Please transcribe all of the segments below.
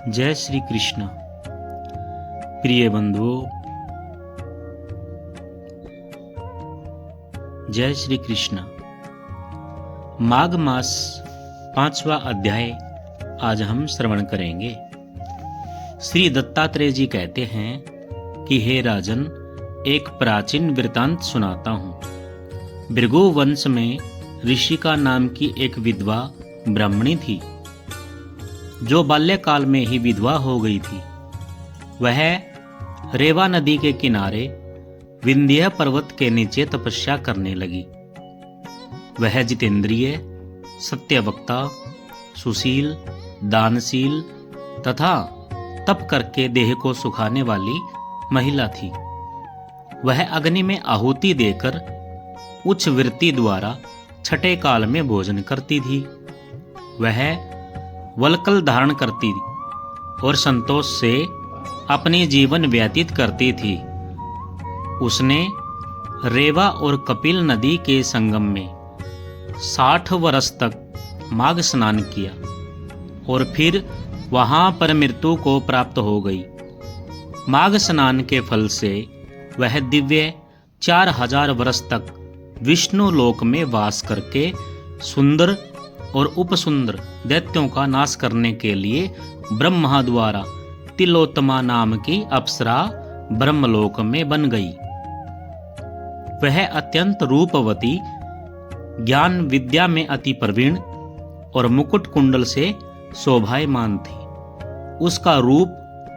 जय श्री कृष्ण। प्रिय बंधुओं, जय श्री कृष्ण। माघ मास 5वां अध्याय आज हम श्रवण करेंगे। श्री दत्तात्रेय जी कहते हैं कि हे राजन, एक प्राचीन वृतांत सुनाता हूँ। भृगु वंश में ऋषिका नाम की एक विधवा ब्राह्मणी थी, जो बाल्यकाल में ही विधवा हो गई थी। वह रेवा नदी के किनारे विंध्य पर्वत के नीचे तपस्या करने लगी। वह जितेंद्रिय, सत्यवक्ता, सुशील, दानशील तथा तप करके देह को सुखाने वाली महिला थी। वह अग्नि में आहुति देकर उच्च वृत्ति द्वारा छठे काल में भोजन करती थी। वह वल्कल धारण करती और संतोष से अपनी जीवन व्यतीत करती थी। उसने रेवा और कपिल नदी के संगम में 60 वर्ष तक माघ स्नान किया और फिर वहां पर मृत्यु को प्राप्त हो गई। माघ स्नान के फल से वह दिव्य 4000 वर्ष तक विष्णु लोक में वास करके सुंदर और उपसुंदर दैत्यों का नाश करने के लिए ब्रह्मा द्वारा तिलोत्तमा नाम की अप्सरा ब्रह्मलोक में बन गई। वह अत्यंत रूपवती, ज्ञान विद्या में अति प्रवीण और मुकुट कुंडल से शोभायमान थी। उसका रूप,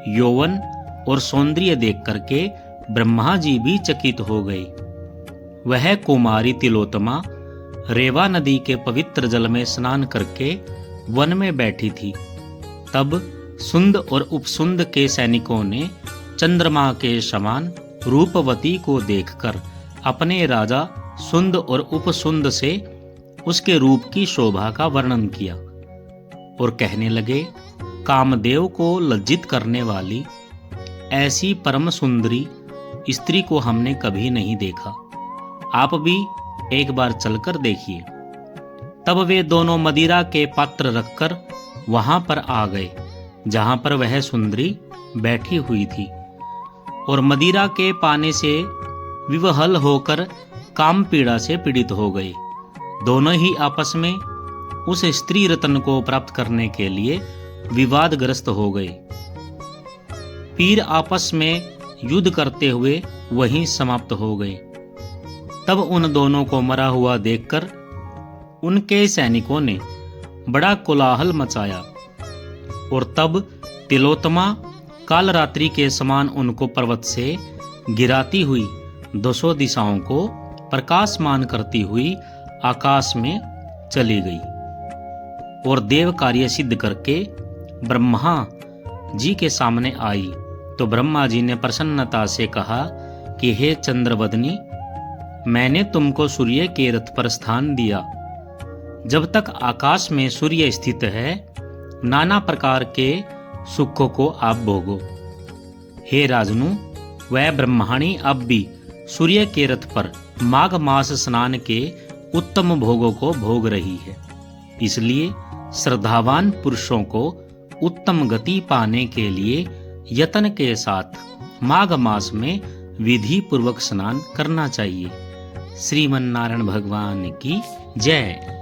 यौवन और सौंदर्य देख करके ब्रह्मा जी भी चकित हो गए। वह कुमारी तिलोत्तमा रेवा नदी के पवित्र जल में स्नान करके वन में बैठी थी। तब सुंद और उपसुंद के सैनिकों ने चंद्रमा के समान रूपवती को देखकर अपने राजा सुंद और उपसुंद से उसके रूप की शोभा का वर्णन किया और कहने लगे, कामदेव को लज्जित करने वाली ऐसी परम सुंदरी स्त्री को हमने कभी नहीं देखा। आप भी एक बार चलकर देखिए। तब वे दोनों मदिरा के पात्र रखकर वहां पर आ गए जहां पर वह सुंदरी बैठी हुई थी, और मदिरा के पाने से विवहल होकर काम पीड़ा से पीड़ित हो गए। दोनों ही आपस में उस स्त्री रत्न को प्राप्त करने के लिए विवादग्रस्त हो गए। पीर आपस में युद्ध करते हुए वहीं समाप्त हो गए। तब उन दोनों को मरा हुआ देखकर उनके सैनिकों ने बड़ा कोलाहल मचाया, और तब तिलोत्तमा काल रात्रि के समान उनको पर्वत से गिराती हुई 200 दिशाओं को प्रकाशमान करती हुई आकाश में चली गई और देव कार्य सिद्ध करके ब्रह्मा जी के सामने आई। तो ब्रह्मा जी ने प्रसन्नता से कहा कि हे चंद्रवदनी, मैंने तुमको सूर्य के रथ पर स्थान दिया। जब तक आकाश में सूर्य स्थित है, नाना प्रकार के सुखों को आप भोगो। हे राजनु, वह ब्रह्माणी अब भी सूर्य के रथ पर माघ मास स्नान के उत्तम भोगों को भोग रही है। इसलिए श्रद्धावान पुरुषों को उत्तम गति पाने के लिए यत्न के साथ माघ मास में विधि पूर्वक स्नान करना चाहिए। श्रीमन्नारायण भगवान की जय।